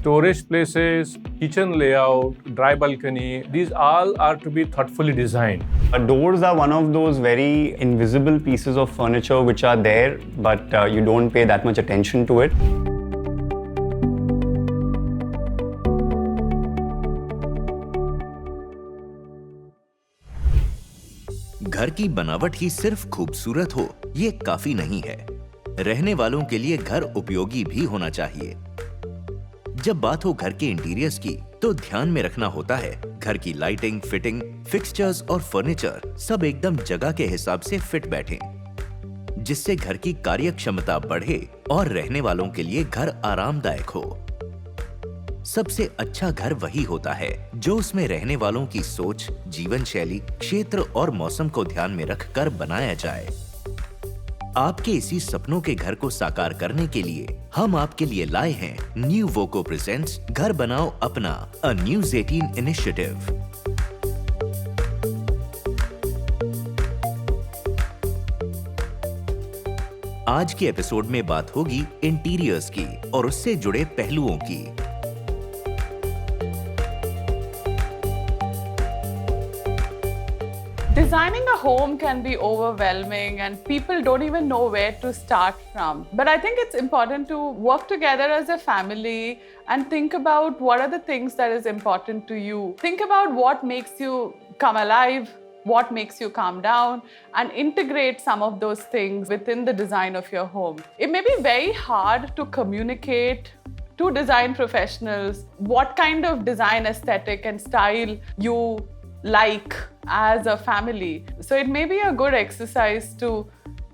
storage places, kitchen layout, dry balcony, these all are to be thoughtfully designed. Doors are one of those very invisible pieces of furniture which are there, but you don't pay that much attention to it. घर की बनावट ही सिर्फ खूबसूरत हो, ये काफी नहीं है। रहने वालों के लिए घर उपयोगी भी होना चाहिए। जब बात हो घर के इंटीरियर्स की, तो ध्यान में रखना होता है घर की लाइटिंग, फिटिंग, फिक्सचर्स और फर्नीचर सब एकदम जगह के हिसाब से फिट बैठे, जिससे घर की कार्य क्षमता बढ़े और रहने वालों के लिए घर आरामदायक हो। सबसे अच्छा घर वही होता है जो उसमें रहने वालों की सोच, जीवन शैली, क्षेत्र और मौसम को ध्यान में रखकर बनाया जाए। आपके इसी सपनों के घर को साकार करने के लिए हम आपके लिए लाए हैं न्यूवोको प्रेजेंट्स घर बनाओ अपना, अ न्यूज़ 18 इनिशिएटिव। आज के एपिसोड में बात होगी इंटीरियर्स की और उससे जुड़े पहलुओं की। Designing a home can be overwhelming and people don't even know where to start from. But I think it's important to work together as a family and think about what are the things that is important to you. Think about what makes you come alive, what makes you calm down, and integrate some of those things within the design of your home. It may be very hard to communicate to design professionals what kind of design aesthetic and style you like as a family. So it may be a good exercise to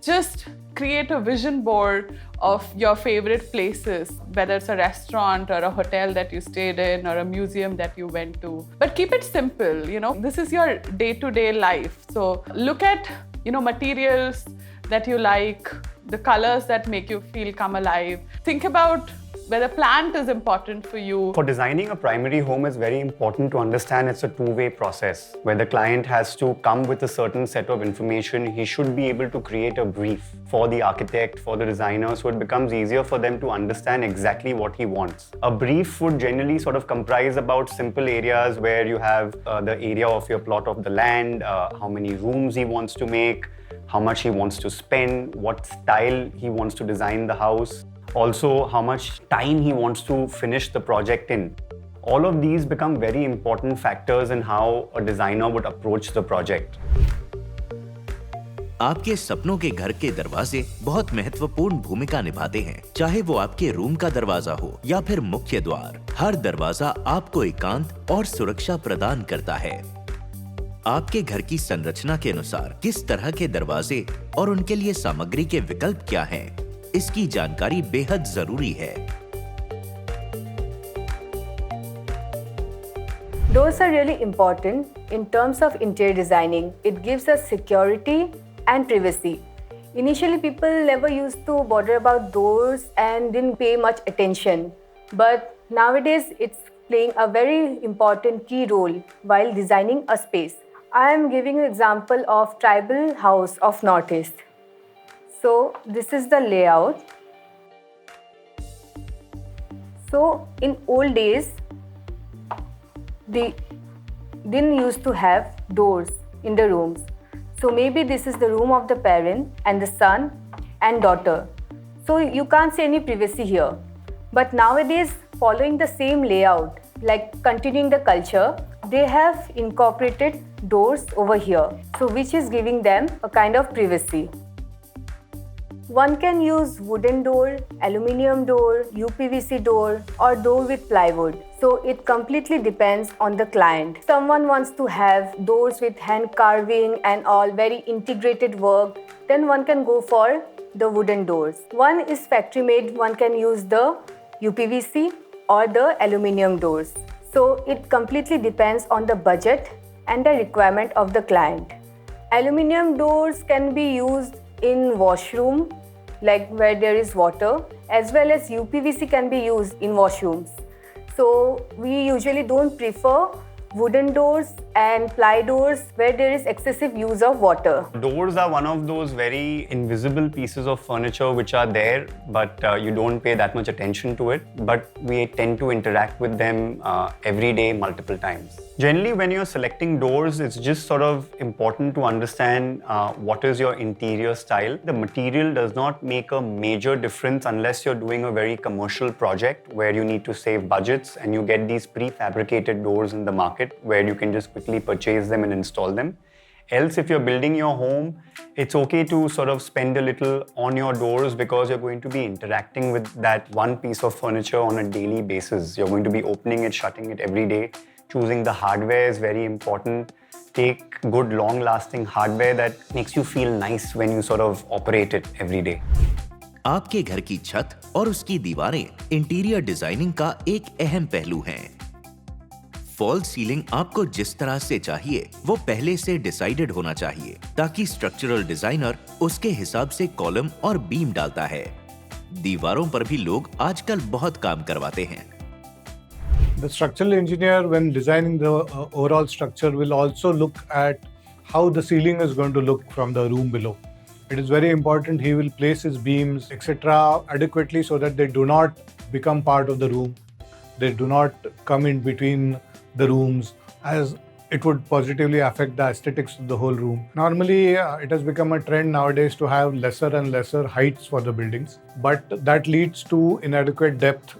just create a vision board of your favorite places, whether it's a restaurant or a hotel that you stayed in or a museum that you went to. But keep it simple, this is your day-to-day life. So look at, materials that you like, the colors that make you feel come alive. Think about whether plant is important for you. For designing a primary home, it's very important to understand it's a two-way process where the client has to come with a certain set of information. He should be able to create a brief for the architect, for the designer, so it becomes easier for them to understand exactly what he wants. A brief would generally sort of comprise about simple areas where you have the area of your plot of the land, how many rooms he wants to make, how much he wants to spend, what style he wants to design the house. Also, how much time he wants to finish the project in. All of these become very important factors in how a designer would approach the project. आपके सपनों के घर के दरवाजे बहुत महत्वपूर्ण भूमिका निभाते हैं, चाहे वो आपके रूम का दरवाजा हो या फिर मुख्य द्वार। हर दरवाजा आपको एकांत और सुरक्षा प्रदान करता है। आपके घर की संरचना के अनुसार किस तरह के दरवाजे और उनके लिए सामग्री के विकल्प क्या हैं, इसकी जानकारी बेहद जरूरी है। Doors are really important in terms of interior designing. It gives us security and privacy. Initially, people never used to bother about doors and didn't pay much attention. But nowadays, it's playing a very important key role while designing a space. I am giving an example of tribal house of Northeast. So this is the layout. So in old days, they didn't used to have doors in the rooms. So maybe this is the room of the parent and the son and daughter. So you can't see any privacy here. But nowadays, following the same layout, like continuing the culture, they have incorporated doors over here. So which is giving them a kind of privacy. One can use wooden door, aluminium door, UPVC door or door with plywood. So it completely depends on the client. Someone wants to have doors with hand carving and all very integrated work, then one can go for the wooden doors. One is factory made, one can use the UPVC or the aluminium doors. So it completely depends on the budget and the requirement of the client. Aluminium doors can be used in washroom, like where there is water, as well as UPVC can be used in washrooms. So we usually don't prefer wooden doors and ply doors where there is excessive use of water. Doors are one of those very invisible pieces of furniture which are there, but you don't pay that much attention to it. But we tend to interact with them every day, multiple times. Generally, when you're selecting doors, it's just sort of important to understand what is your interior style. The material does not make a major difference unless you're doing a very commercial project where you need to save budgets and you get these prefabricated doors in the market where you can just quickly purchase them and install them. Else, if you're building your home, it's okay to sort of spend a little on your doors because you're going to be interacting with that one piece of furniture on a daily basis. You're going to be opening it, shutting it every day. Choosing the hardware is very important. Take good, long-lasting hardware that makes you feel nice when you sort of operate it every day. आपके घर की छत और उसकी दीवारें interior designing का एक अहम पहलू हैं। फॉल सीलिंग आपको जिस तरह से चाहिए वो पहले से डिसाइडेड होना चाहिए ताकि स्ट्रक्चरल डिजाइनर उसके हिसाब से कॉलम और बीम डालता है। दीवारों पर भी लोग आजकल बहुत काम करवाते हैं। The structural engineer, when designing the overall structure, will also look at how the ceiling is going to look from the room below. It is very important he will place his beams, etc., adequately so that they do not become part of the room. They do not come in between the rooms, as it would positively affect the aesthetics of the whole room. Normally, it has become a trend nowadays to have lesser and lesser heights for the buildings, but that leads to inadequate depth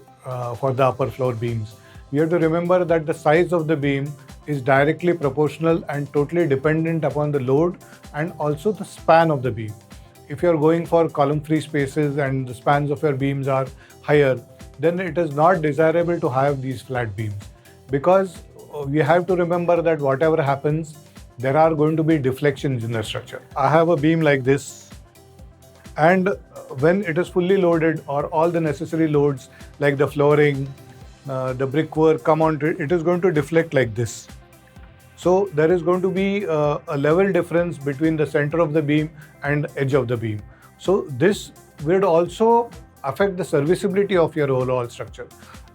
for the upper floor beams. You have to remember that the size of the beam is directly proportional and totally dependent upon the load and also the span of the beam. If you are going for column-free spaces and the spans of your beams are higher, then it is not desirable to have these flat beams, because we have to remember that whatever happens, there are going to be deflections in the structure. I have a beam like this, and when it is fully loaded or all the necessary loads like the flooring, the brickwork come onto it, it is going to deflect like this. So there is going to be a level difference between the center of the beam and edge of the beam. So this would also affect the serviceability of your overall structure.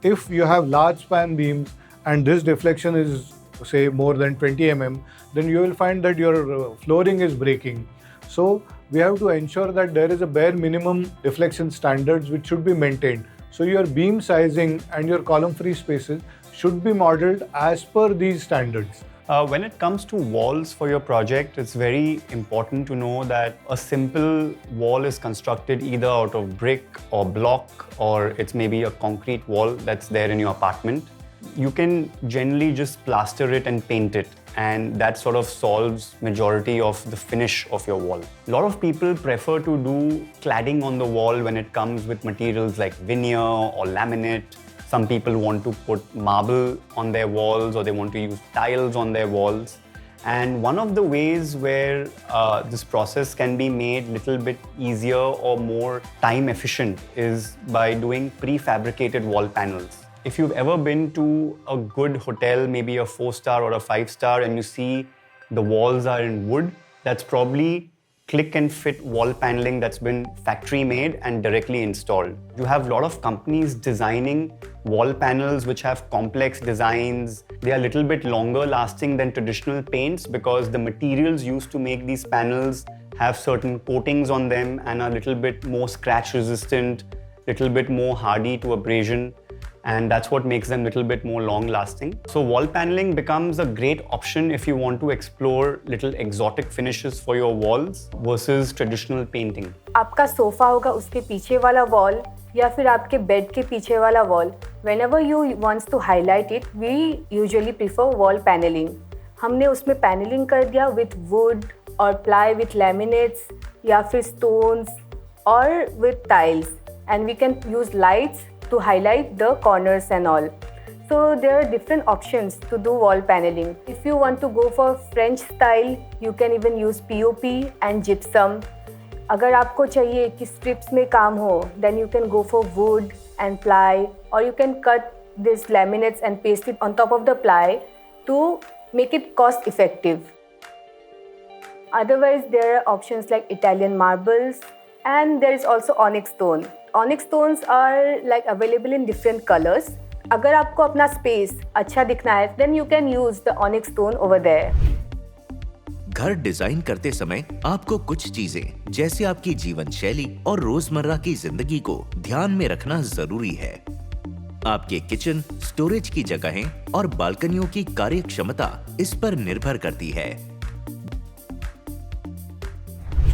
If you have large span beams and this deflection is say more than 20 mm, then you will find that your flooring is breaking. So we have to ensure that there is a bare minimum deflection standards which should be maintained. So your beam sizing and your column-free spaces should be modeled as per these standards. When it comes to walls for your project, it's very important to know that a simple wall is constructed either out of brick or block, or it's maybe a concrete wall that's there in your apartment. You can generally just plaster it and paint it, and that sort of solves majority of the finish of your wall. A lot of people prefer to do cladding on the wall when it comes with materials like veneer or laminate. Some people want to put marble on their walls, or they want to use tiles on their walls. And one of the ways where this process can be made a little bit easier or more time efficient is by doing prefabricated wall panels. If you've ever been to a good hotel, maybe a 4-star or a 5-star, and you see the walls are in wood, that's probably click and fit wall paneling that's been factory made and directly installed. You have a lot of companies designing wall panels which have complex designs. They are a little bit longer lasting than traditional paints because the materials used to make these panels have certain coatings on them and are a little bit more scratch resistant, little bit more hardy to abrasion. And that's what makes them a little bit more long-lasting. So wall paneling becomes a great option if you want to explore little exotic finishes for your walls versus traditional painting. आपका sofa होगा उसके पीछे वाला wall या फिर आपके bed के पीछे वाला wall. Whenever you want to highlight it, we usually prefer wall paneling. हमने उसमें paneling कर दिया with wood or ply with laminates या फिर stones or with tiles, and we can use lights to highlight the corners and all. So there are different options to do wall paneling. If you want to go for French style, you can even use POP and gypsum. अगर आपको चाहिए कि strips में काम हो, then you can go for wood and ply, or you can cut these laminates and paste it on top of the ply to make it cost effective. Otherwise, there are options like Italian marbles, and there is also onyx stone. Onyx stones are like available in different colors. अगर आपको अपना space अच्छा दिखना है, then you can use the onyx stone over there. घर design करते समय आपको कुछ चीजें जैसे आपकी जीवन शैली और रोजमर्रा की जिंदगी को ध्यान में रखना जरूरी है। आपके किचन, स्टोरेज की जगहें और बालकनियों की कार्यक्षमता इस पर निर्भर करती है।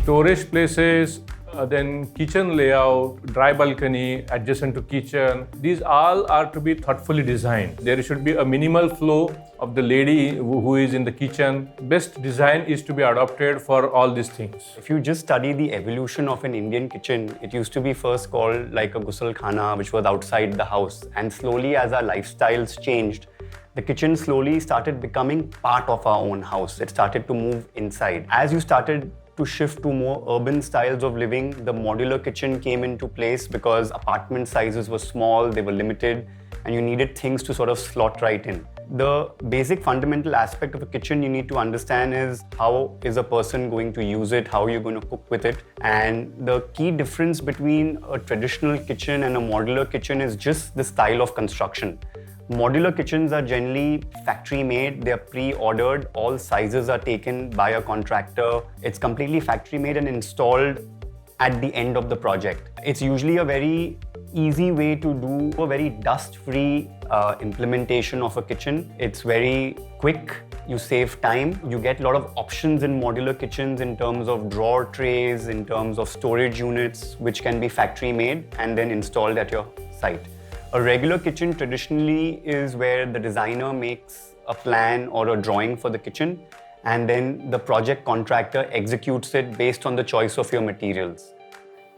Storage places, then kitchen layout, dry balcony adjacent to kitchen. These all are to be thoughtfully designed. There should be a minimal flow of the lady who is in the kitchen. Best design is to be adopted for all these things. If you just study the evolution of an Indian kitchen, it used to be first called like a ghusl khana, which was outside the house. And slowly as our lifestyles changed, the kitchen slowly started becoming part of our own house. It started to move inside. As you started to shift to more urban styles of living, the modular kitchen came into place because apartment sizes were small, they were limited, and you needed things to sort of slot right in. The basic fundamental aspect of a kitchen you need to understand is how is a person going to use it, how are you going to cook with it. And the key difference between a traditional kitchen and a modular kitchen is just the style of construction. Modular kitchens are generally factory made, they are pre-ordered, all sizes are taken by a contractor. It's completely factory made and installed at the end of the project. It's usually a very easy way to do a very dust-free implementation of a kitchen. It's very quick, you save time, you get a lot of options in modular kitchens in terms of drawer trays, in terms of storage units, which can be factory made and then installed at your site. A regular kitchen traditionally is where the designer makes a plan or a drawing for the kitchen and then the project contractor executes it based on the choice of your materials.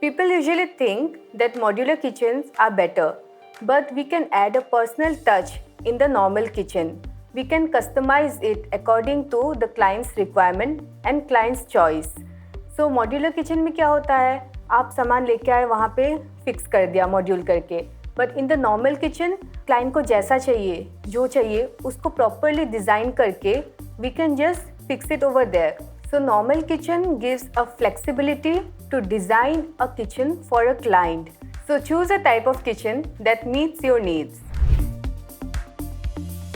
People usually think that modular kitchens are better, but we can add a personal touch in the normal kitchen. We can customize it according to the client's requirement and client's choice. So modular kitchen में क्या होता है? आप सामान लेके आए वहाँ पे फिक्स कर दिया मॉड्यूल करके. But in the normal kitchen client को जैसा चाहिए, जो चाहिए उसको प्रॉपरली डिज़ाइन करके we can just fix it over there. So normal kitchen gives a flexibility to design a kitchen for a client. So choose a type of kitchen that meets your needs.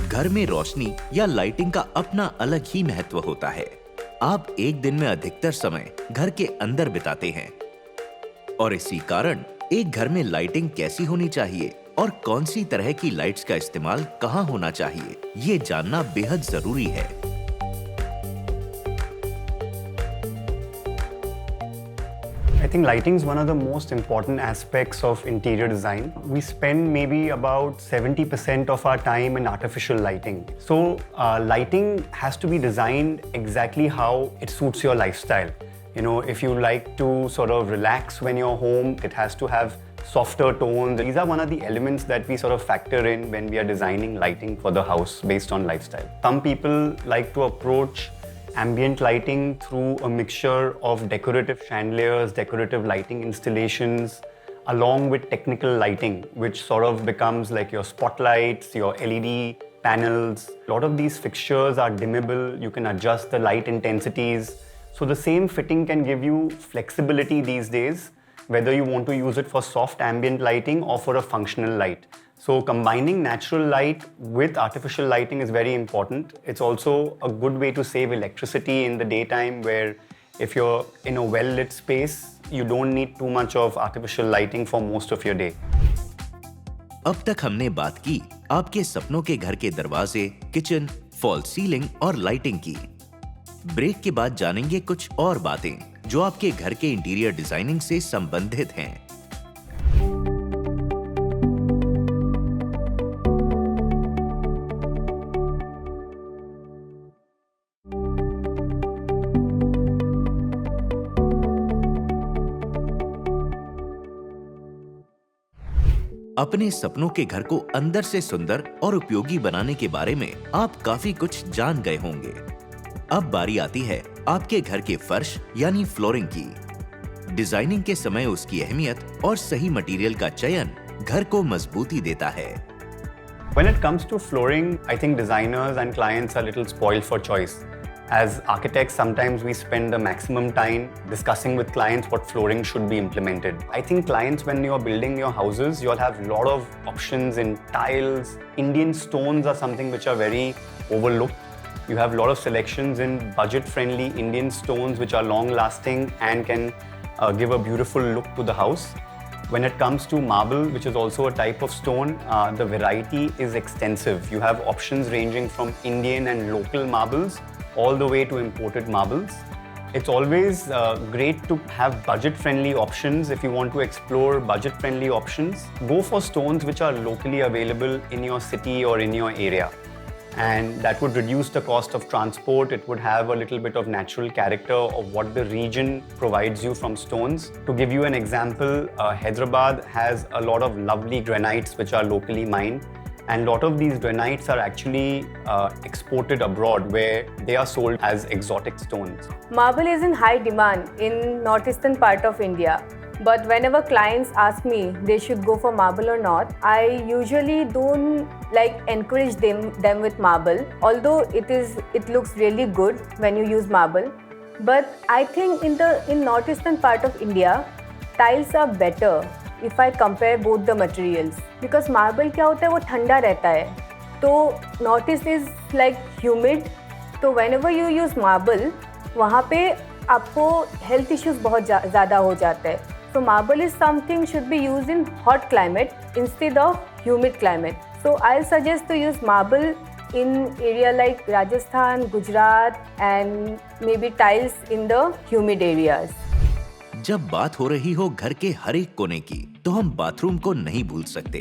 घर में रोशनी या lighting का अपना अलग ही महत्व होता है. आप एक दिन में अधिकतर समय घर के अंदर बिताते हैं और इसी कारण एक घर में लाइटिंग कैसी होनी चाहिए और कौन सी तरह की लाइट्स का इस्तेमाल कहां होना चाहिए, ये जानना बेहद जरूरी है. I think lighting is one of the most important aspects of interior design. We spend maybe about 70% of our time in artificial lighting. So lighting has to be designed exactly how it suits your lifestyle. You know, if you like to sort of relax when you're home, it has to have softer tones. These are one of the elements that we sort of factor in when we are designing lighting for the house based on lifestyle. Some people like to approach ambient lighting through a mixture of decorative chandeliers, decorative lighting installations, along with technical lighting, which sort of becomes like your spotlights, your LED panels. A lot of these fixtures are dimmable. You can adjust the light intensities. So the same fitting can give you flexibility these days, whether you want to use it for soft ambient lighting or for a functional light. So combining natural light with artificial lighting is very important. It's also a good way to save electricity in the daytime, where if you're in a well-lit space, you don't need too much of artificial lighting for most of your day. अब तक हमने बात की आपके सपनों के घर के दरवाजे, किचन, फॉल सीलिंग और लाइटिंग की. ब्रेक के बाद जानेंगे कुछ और बातें जो आपके घर के इंटीरियर डिजाइनिंग से संबंधित हैं. अपने सपनों के घर को अंदर से सुंदर और उपयोगी बनाने के बारे में आप काफी कुछ जान गए होंगे. अब बारी आती है आपके घर के फर्श यानी फ्लोरिंग की. डिजाइनिंग के समय उसकी अहमियत और सही मटेरियल का चयन घर को मजबूती देता है. When it comes to flooring, I think designers and clients are a little spoiled for choice. As architects, sometimes we spend the maximum time discussing with clients what flooring should be implemented. I think clients, when you're building your houses, you'll have a lot of options in tiles. Indian stones are something which are very overlooked. You have a lot of selections in budget-friendly Indian stones which are long-lasting and can give a beautiful look to the house. When it comes to marble, which is also a type of stone, the variety is extensive. You have options ranging from Indian and local marbles all the way to imported marbles. It's always great to have budget-friendly options. If you want to explore budget-friendly options, go for stones which are locally available in your city or in your area. And that would reduce the cost of transport. It would have a little bit of natural character of what the region provides you from stones. To give you an example, Hyderabad has a lot of lovely granites which are locally mined. And a lot of these granites are actually exported abroad where they are sold as exotic stones. Marble is in high demand in northeastern part of India. But whenever clients ask me they should go for marble or not, I usually don't encourage them with marble. Although it looks really good when you use marble. But I think in northeastern part of India, tiles are better if I compare both the materials. Because marble क्या होता है, वो ठंडा रहता है. तो northeast is like humid. तो whenever you use marble, वहाँ पे आपको health issues बहुत ज़्यादा हो जाते हैं. So marble is something should be used in hot climate instead of humid climate. So I'll suggest to use marble in area like Rajasthan, Gujarat and maybe tiles in the humid areas. जब बात हो रही हो घर के हर एक कोने की, तो हम बाथरूम को नहीं भूल सकते।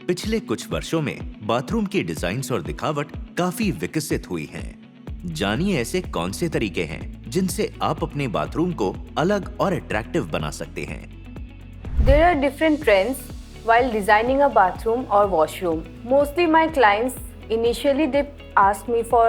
पिछले कुछ वर्षों में बाथरूम की डिजाइन्स और दिखावट काफी विकसित हुई हैं। जानिए ऐसे कौन से तरीके हैं जिनसे आप अपने बाथरूम को अलग और अट्रैक्टिव बना सकते हैं। There are different trends while designing a bathroom or washroom. Mostly my clients initially they ask me for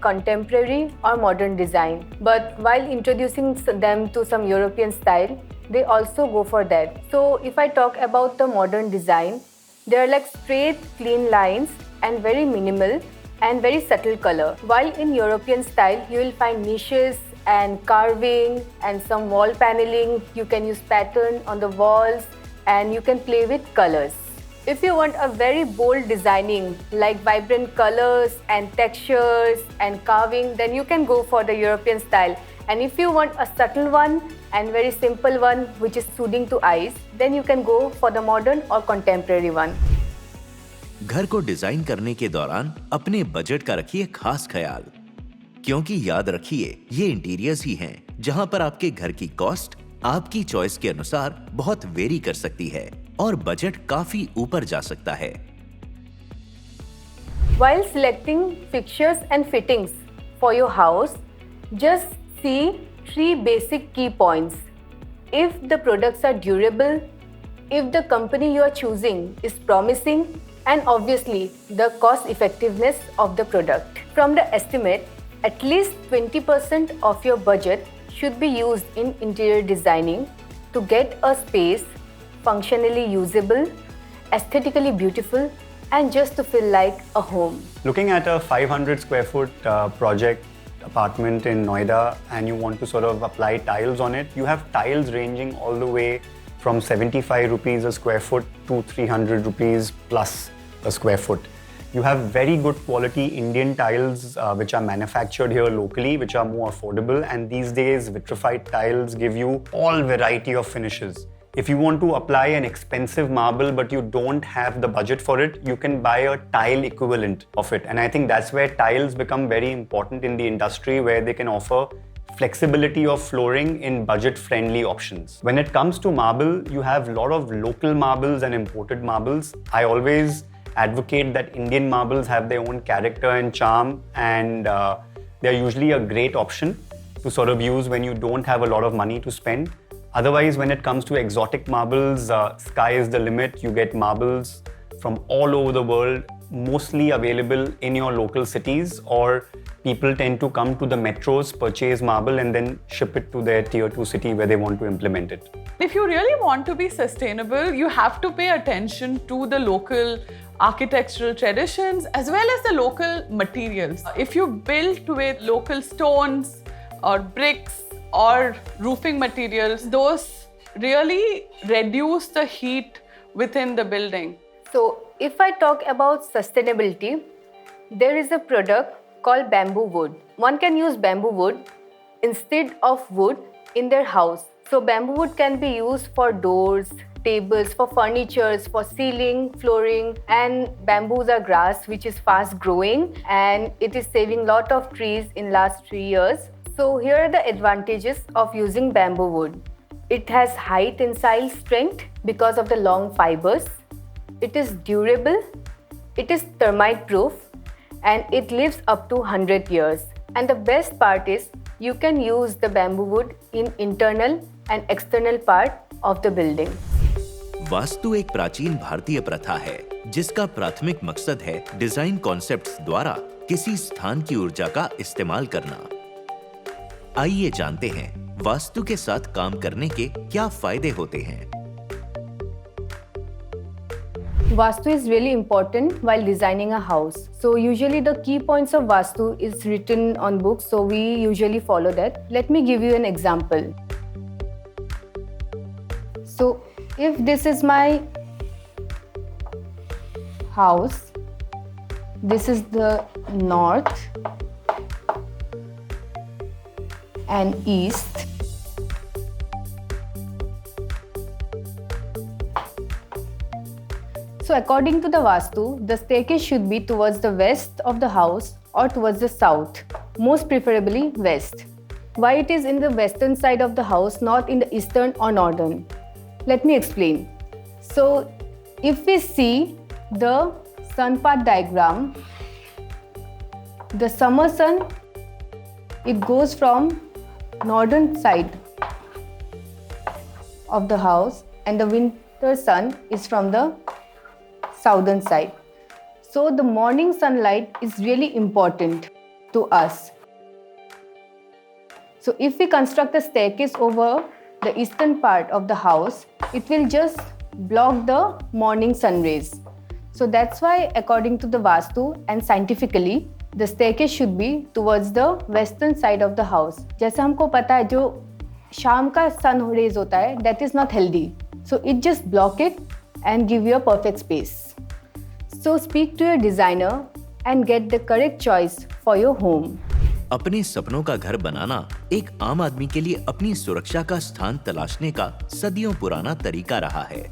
contemporary or modern design. But while introducing them to some European style, they also go for that. So if I talk about the modern design, there are straight, clean lines and very minimal and very subtle color. While in European style, you will find niches and carving and some wall paneling. You can use pattern on the walls and you can play with colors. If you want a very bold designing like vibrant colors and textures and carving, then you can go for the European style. And if you want a subtle one and very simple one which is soothing to eyes, then you can go for the modern or contemporary one. घर को design करने के दौरान अपने budget का रखिए खास ख्याल, क्योंकि याद रखिए ये इंटीरियर्स ही हैं जहां पर आपके घर की कॉस्ट आपकी चॉइस के अनुसार बहुत वेरी कर सकती है और बजट काफी ऊपर जा सकता है। While selecting fixtures and fittings for your house, just see 3 basic key points. If the products are durable, if the company you are choosing is promising, and obviously the cost effectiveness of the product. From the estimate, at least 20% of your budget should be used in interior designing to get a space functionally usable, aesthetically beautiful, and just to feel like a home. Looking at a 500 square foot project apartment in Noida and you want to sort of apply tiles on it, you have tiles ranging all the way from 75 rupees a square foot to 300 rupees plus a square foot. You have very good quality Indian tiles which are manufactured here locally, which are more affordable, and these days vitrified tiles give you all variety of finishes. If you want to apply an expensive marble but you don't have the budget for it, you can buy a tile equivalent of it. And I think that's where tiles become very important in the industry, where they can offer flexibility of flooring in budget-friendly options. When it comes to marble, you have a lot of local marbles and imported marbles. I always advocate that Indian marbles have their own character and charm, and they're usually a great option to sort of use when you don't have a lot of money to spend. Otherwise, when it comes to exotic marbles, sky is the limit. You get marbles from all over the world. mostly available in your local cities, or people tend to come to the metros, purchase marble and then ship it to their tier 2 city where they want to implement it? If you really want to be sustainable, you have to pay attention to the local architectural traditions as well as the local materials. If you build with local stones or bricks or roofing materials, those really reduce the heat within the building. So if I talk about sustainability, there is a product called bamboo wood. One can use bamboo wood instead of wood in their house. So bamboo wood can be used for doors, tables, for furnitures, for ceiling, flooring, and bamboos are grass which is fast growing and it is saving lot of trees in last 3 years. So here are the advantages of using bamboo wood. It has high tensile strength because of the long fibers. It is durable, it is termite proof, and it lives up to 100 years. And the best part is you can use the bamboo wood in internal and external part of the building. Vastu एक प्राचीन भारतीय प्रथा है जिसका प्राथमिक मकसद है design concepts द्वारा किसी स्थान की ऊर्जा का इस्तेमाल करना। आइए जानते हैं वास्तु के साथ काम करने के क्या फायदे होते हैं। Vastu is really important while designing a house. So usually the key points of Vastu is written on books, so we usually follow that. Let me give you an example. So if this is my house, this is the north and east. So according to the Vastu, the staircase should be towards the west of the house or towards the south, most preferably west. Why it is in the western side of the house, not in the eastern or northern? Let me explain. So if we see the sun path diagram, the summer sun, it goes from northern side of the house and the winter sun is from the southern side. So the morning sunlight is really important to us. So if we construct a staircase over the eastern part of the house, it will just block the morning sun rays. So that's why according to the Vastu and scientifically, the staircase should be towards the western side of the house. जैसे हमको पता है जो शाम का sun rays होता है, that is not healthy. So it just block it and give you a perfect space. So speak to your designer and get the correct choice for your home. अपने सपनों का घर बनाना एक आम आदमी के लिए अपनी सुरक्षा का स्थान तलाशने का सदियों पुराना तरीका रहा है।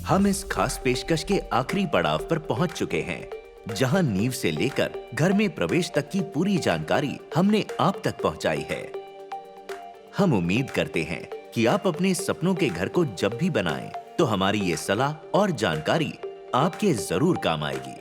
हम इस खास पेशकश के आखिरी पड़ाव पर पहुंच चुके हैं, जहां नींव से लेकर घर में प्रवेश तक की पूरी जानकारी हमने आप तक पहुंचाई है। हम उम्मीद करते हैं कि आप अपने सपनों के घर को जब भी बनाएं, तो हमारी ये सलाह और जानकारी आपके जरूर काम आएगी।